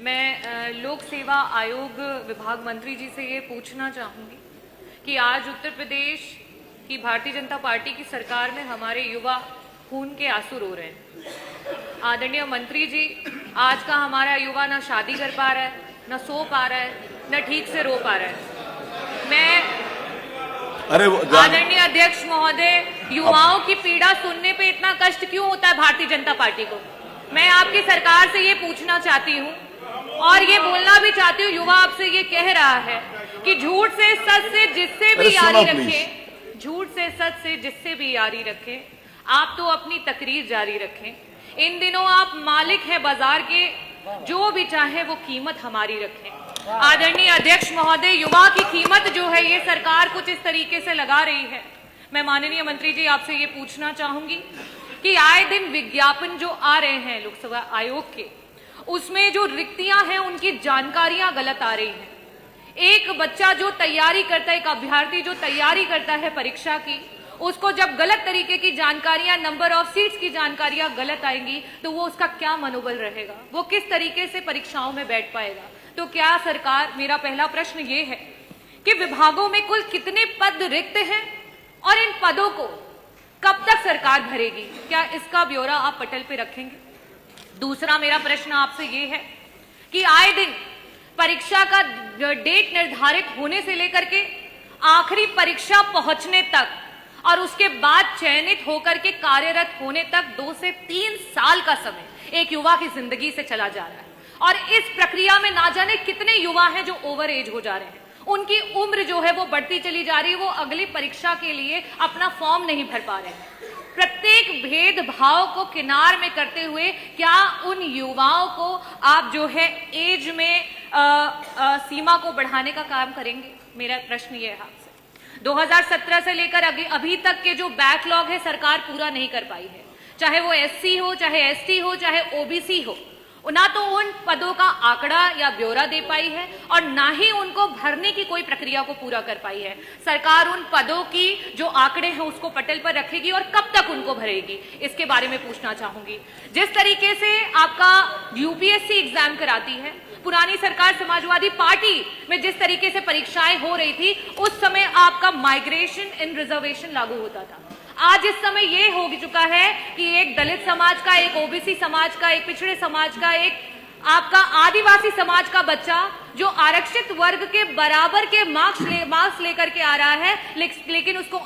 मैं लोक सेवा आयोग विभाग मंत्री जी से ये पूछना चाहूंगी कि आज उत्तर प्रदेश की भारतीय जनता पार्टी की सरकार में हमारे युवा खून के आंसू रो रहे हैं। आदरणीय मंत्री जी, आज का हमारा युवा ना शादी कर पा रहा है, ना सो पा रहा है, ना ठीक से रो पा रहा है। मैं आदरणीय अध्यक्ष महोदय, युवाओं की पीड़ा सुनने पे इतना कष्ट क्यों होता है भारतीय जनता पार्टी को? मैं आपकी सरकार से ये पूछना चाहती हूँ और ये बोलना भी चाहती हूँ, युवा आपसे ये कह रहा है कि झूठ से सच से जिससे भी यारी रखें, झूठ से सच से जिससे भी यारी रखें, आप तो अपनी तकरीर जारी रखें। इन दिनों आप मालिक हैं बाजार के, जो भी चाहे वो कीमत हमारी रखें। आदरणीय अध्यक्ष महोदय, युवा की कीमत जो है ये सरकार कुछ इस तरीके से लगा रही है। मैं माननीय मंत्री जी आपसे ये पूछना चाहूंगी कि आए दिन विज्ञापन जो आ रहे हैं लोकसभा आयोग के, उसमें जो रिक्तियां हैं उनकी जानकारियां गलत आ रही हैं। एक बच्चा जो तैयारी करता है, एक अभ्यर्थी जो तैयारी करता है परीक्षा की, उसको जब गलत तरीके की जानकारियां, नंबर ऑफ सीट्स की जानकारियां गलत आएंगी तो वो उसका क्या मनोबल रहेगा, वो किस तरीके से परीक्षाओं में बैठ पाएगा? तो क्या सरकार, मेरा पहला प्रश्न ये है कि विभागों में कुल कितने पद रिक्त हैं और इन पदों को कब तक सरकार भरेगी? क्या इसका ब्यौरा आप पटल पे रखेंगे? दूसरा मेरा प्रश्न आपसे ये है कि आए दिन परीक्षा का डेट निर्धारित होने से लेकर के आखिरी परीक्षा पहुंचने तक और उसके बाद चयनित होकर के कार्यरत होने तक 2 से 3 साल का समय एक युवा की जिंदगी से चला जा रहा है और इस प्रक्रिया में ना जाने कितने युवा हैं जो ओवर एज हो जा रहे हैं। उनकी उम्र जो है वो बढ़ती चली जा रही है, वो अगली परीक्षा के लिए अपना फॉर्म नहीं भर पा रहे हैं। प्रत्येक भेदभाव को किनार में करते हुए क्या उन युवाओं को आप जो है एज में सीमा को बढ़ाने का काम करेंगे? मेरा प्रश्न ये है आपसे। 2017 से लेकर अभी तक के जो बैकलॉग है सरकार पूरा नहीं कर पाई है, चाहे वो एससी हो, चाहे एसटी हो, चाहे ओबीसी हो। ना तो उन पदों का आंकड़ा या ब्यौरा दे पाई है और ना ही उनको भरने की कोई प्रक्रिया को पूरा कर पाई है। सरकार उन पदों की जो आंकड़े हैं उसको पटल पर रखेगी और कब तक उनको भरेगी, इसके बारे में पूछना चाहूंगी। जिस तरीके से आपका यूपीएससी एग्जाम कराती है, पुरानी सरकार समाजवादी पार्टी में जिस तरीके से परीक्षाएं हो रही थी, उस समय आपका माइग्रेशन इन रिजर्वेशन लागू होता था। आज इस समय ये हो चुका है कि एक दलित समाज का, एक ओबीसी समाज का, एक पिछड़े समाज का, एक आपका आदिवासी समाज का बच्चा जो आरक्षित वर्ग के बराबर के मार्क्स लेकर के आ रहा है, लेकिन उसको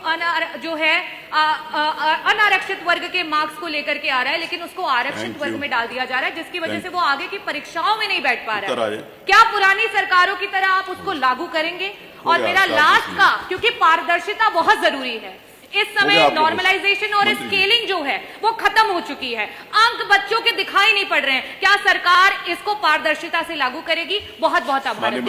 अनारक्षित वर्ग के मार्क्स को लेकर के आ रहा है, लेकिन उसको आरक्षित वर्ग में डाल दिया जा रहा है, जिसकी वजह से वो आगे की परीक्षाओं में नहीं बैठ पा रहा है। क्या पुरानी सरकारों की तरह आप उसको लागू करेंगे? और मेरा लास्ट का, क्योंकि पारदर्शिता बहुत जरूरी है, इस समय नॉर्मलाइजेशन और स्केलिंग जो है वो खत्म हो चुकी है, अंक बच्चों के दिखाई नहीं पड़ रहे हैं। क्या सरकार इसको पारदर्शिता से लागू करेगी? बहुत बहुत आभार।